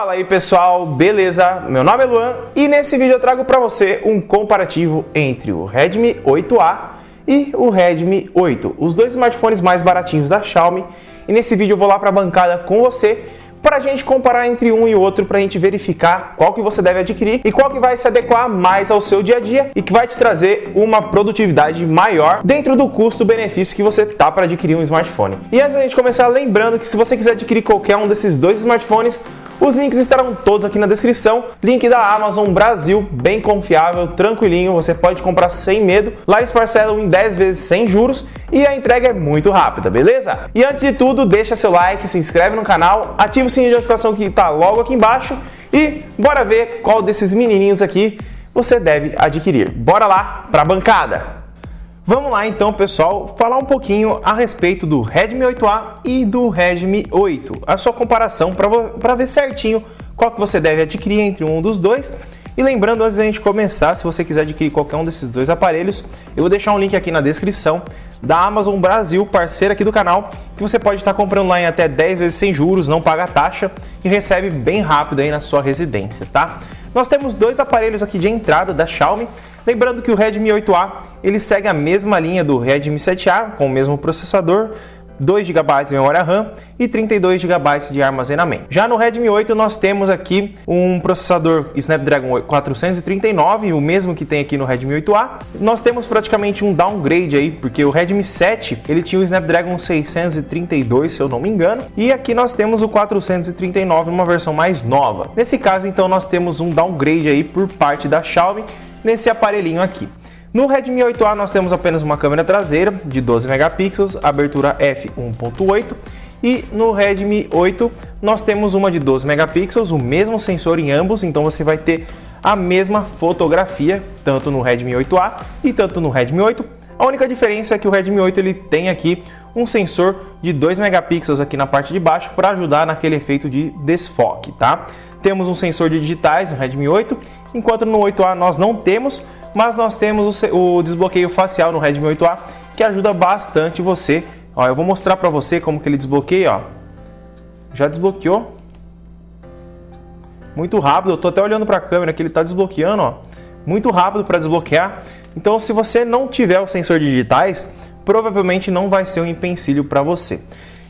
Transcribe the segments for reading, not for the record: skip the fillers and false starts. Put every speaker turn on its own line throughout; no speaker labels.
Fala aí pessoal, beleza? Meu nome é Luan e nesse vídeo eu trago para você um comparativo entre o Redmi 8A e o Redmi 8, os dois smartphones mais baratinhos da Xiaomi. E nesse vídeo eu vou lá para a bancada com você para a gente comparar entre um e outro, para a gente verificar qual que você deve adquirir e qual que vai se adequar mais ao seu dia a dia e que vai te trazer uma produtividade maior dentro do custo-benefício que você tá para adquirir um smartphone. E antes da gente começar, lembrando que se você quiser adquirir qualquer um desses dois smartphones, os links estarão todos aqui na descrição. Link da Amazon Brasil, bem confiável, tranquilinho, você pode comprar sem medo. Lá eles parcelam em 10 vezes sem juros e a entrega é muito rápida, beleza? E antes de tudo, deixa seu like, se inscreve no canal, ativa o sininho de notificação que está logo aqui embaixo e bora ver qual desses menininhos aqui você deve adquirir. Bora lá para a bancada! Vamos lá então, pessoal, falar um pouquinho a respeito do Redmi 8A e do Redmi 8, a sua comparação para ver certinho qual que você deve adquirir entre um dos dois. E lembrando, antes da gente começar, se você quiser adquirir qualquer um desses dois aparelhos, eu vou deixar um link aqui na descrição da Amazon Brasil, parceira aqui do canal, que você pode estar comprando lá em até 10 vezes sem juros, não paga taxa e recebe bem rápido aí na sua residência, tá? Nós temos dois aparelhos aqui de entrada da Xiaomi. Lembrando que o Redmi 8A ele segue a mesma linha do Redmi 7A, com o mesmo processador, 2 GB de memória RAM e 32 GB de armazenamento. Já no Redmi 8 nós temos aqui um processador Snapdragon 439, o mesmo que tem aqui no Redmi 8A. Nós temos praticamente um downgrade aí, porque o Redmi 7 ele tinha o Snapdragon 632, se eu não me engano, e aqui nós temos o 439, uma versão mais nova. Nesse caso então nós temos um downgrade aí por parte da Xiaomi nesse aparelhinho aqui. No Redmi 8A nós temos apenas uma câmera traseira de 12 megapixels, abertura f1.8, e no Redmi 8 nós temos uma de 12 megapixels, o mesmo sensor em ambos, então você vai ter a mesma fotografia tanto no Redmi 8A e tanto no Redmi 8. A única diferença é que o Redmi 8 ele tem aqui um sensor de 2 megapixels aqui na parte de baixo para ajudar naquele efeito de desfoque, tá? Temos um sensor de digitais no Redmi 8, enquanto no 8A nós não temos, mas nós temos o desbloqueio facial no Redmi 8A, que ajuda bastante você. Ó, eu vou mostrar para você como que ele desbloqueia, ó. Já desbloqueou. Muito rápido, eu tô até olhando para a câmera que ele está desbloqueando, ó. Muito rápido para desbloquear. Então, se você não tiver o sensor de digitais, provavelmente não vai ser um empecilho para você.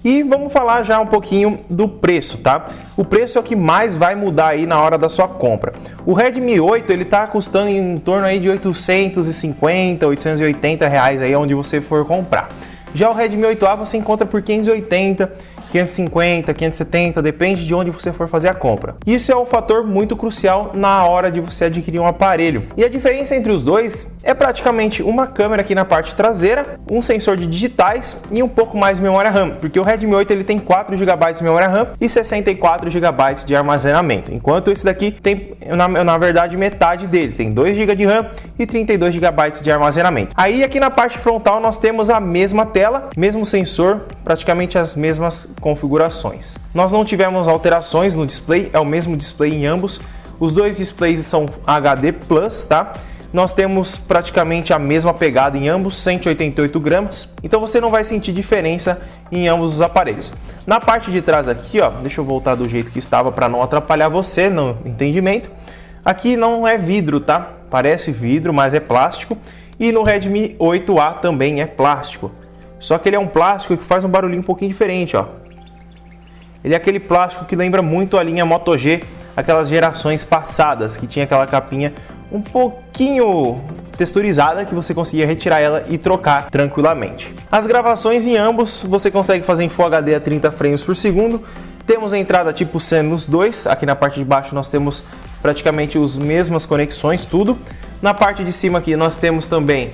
E vamos falar já um pouquinho do preço, tá? O preço é o que mais vai mudar aí na hora da sua compra. O Redmi 8 ele tá custando em torno aí de 850, 880 reais aí onde você for comprar. Já o Redmi 8A você encontra por 580, 550, 570, depende de onde você for fazer a compra. Isso é um fator muito crucial na hora de você adquirir um aparelho. E a diferença entre os dois é praticamente uma câmera aqui na parte traseira, um sensor de digitais e um pouco mais de memória RAM, porque o Redmi 8 ele tem 4 GB de memória RAM e 64 GB de armazenamento, enquanto esse daqui tem na verdade metade dele, tem 2 GB de RAM e 32 GB de armazenamento. Aí aqui na parte frontal nós temos a mesma tela, mesmo sensor, praticamente as mesmas configurações. Nós não tivemos alterações no display, é o mesmo display em ambos. Os dois displays são HD Plus, tá? Nós temos praticamente a mesma pegada em ambos, 188 gramas. Então você não vai sentir diferença em ambos os aparelhos. Na parte de trás aqui, ó, deixa eu voltar do jeito que estava para não atrapalhar você no entendimento. Aqui não é vidro, tá? Parece vidro, mas é plástico. E no Redmi 8A também é plástico. Só que ele é um plástico que faz um barulhinho um pouquinho diferente, ó. Ele é aquele plástico que lembra muito a linha Moto G, aquelas gerações passadas, que tinha aquela capinha um pouquinho texturizada, que você conseguia retirar ela e trocar tranquilamente. As gravações em ambos você consegue fazer em Full HD a 30 frames por segundo. Temos a entrada tipo C nos dois, aqui na parte de baixo nós temos praticamente as mesmas conexões, tudo. Na parte de cima aqui nós temos também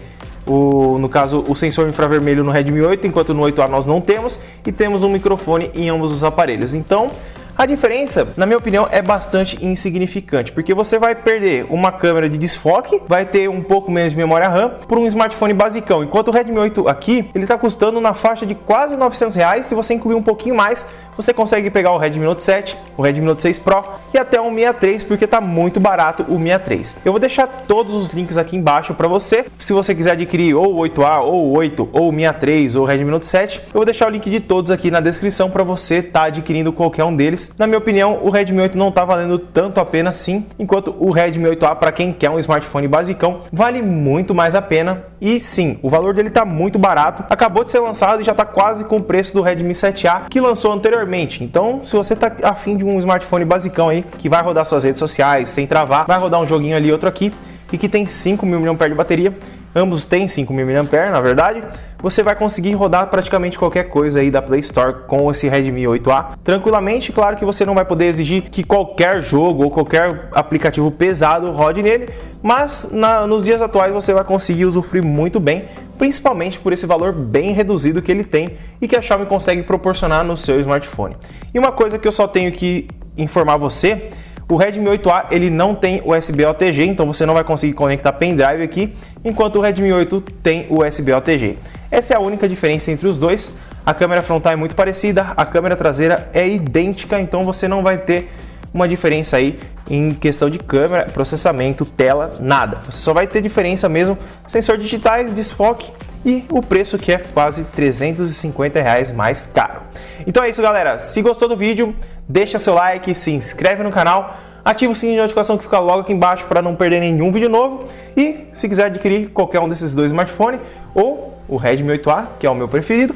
no caso, o sensor infravermelho no Redmi 8, enquanto no 8A nós não temos, e temos um microfone em ambos os aparelhos. Então, a diferença, na minha opinião, é bastante insignificante, porque você vai perder uma câmera de desfoque, vai ter um pouco menos de memória RAM por um smartphone basicão, enquanto o Redmi 8 aqui, ele está custando na faixa de quase R$900, se você incluir um pouquinho mais, você consegue pegar o Redmi Note 7, o Redmi Note 6 Pro e até o Mi A3, porque está muito barato o Mi A3. Eu vou deixar todos os links aqui embaixo para você, se você quiser adquirir ou o 8A, ou o 8, ou o Mi A3, ou o Redmi Note 7, eu vou deixar o link de todos aqui na descrição para você estar adquirindo qualquer um deles. 2. Na minha opinião, o Redmi 8 não tá valendo tanto a pena assim, enquanto o Redmi 8A, para quem quer um smartphone basicão, vale muito mais a pena. E sim, o valor dele tá muito barato, acabou de ser lançado e já tá quase com o preço do Redmi 7A, que lançou anteriormente. Então, se você tá afim de um smartphone basicão aí, que vai rodar suas redes sociais sem travar, vai rodar um joguinho ali, outro aqui, e que tem 5.000 mAh de bateria, ambos têm 5.000 mAh, na verdade, você vai conseguir rodar praticamente qualquer coisa aí da Play Store com esse Redmi 8A tranquilamente. Claro que você não vai poder exigir que qualquer jogo ou qualquer aplicativo pesado rode nele, mas nos dias atuais você vai conseguir usufruir muito bem, principalmente por esse valor bem reduzido que ele tem e que a Xiaomi consegue proporcionar no seu smartphone. E uma coisa que eu só tenho que informar você: o Redmi 8A ele não tem USB OTG, então você não vai conseguir conectar pendrive aqui, enquanto o Redmi 8 tem USB OTG. Essa é a única diferença entre os dois. A câmera frontal é muito parecida, a câmera traseira é idêntica, então você não vai ter uma diferença aí em questão de câmera, processamento, tela, nada. Você só vai ter diferença mesmo, sensor digitais, desfoque e o preço, que é quase R$350 mais caro. Então é isso, galera. Se gostou do vídeo, deixa seu like, se inscreve no canal, ativa o sininho de notificação que fica logo aqui embaixo para não perder nenhum vídeo novo. E se quiser adquirir qualquer um desses dois smartphones ou o Redmi 8A, que é o meu preferido,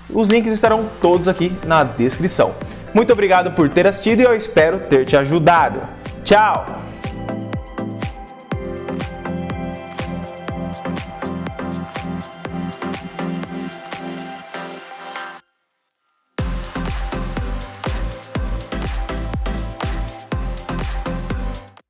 os links estarão todos aqui na descrição. Muito obrigado por ter assistido e eu espero ter te ajudado. Tchau!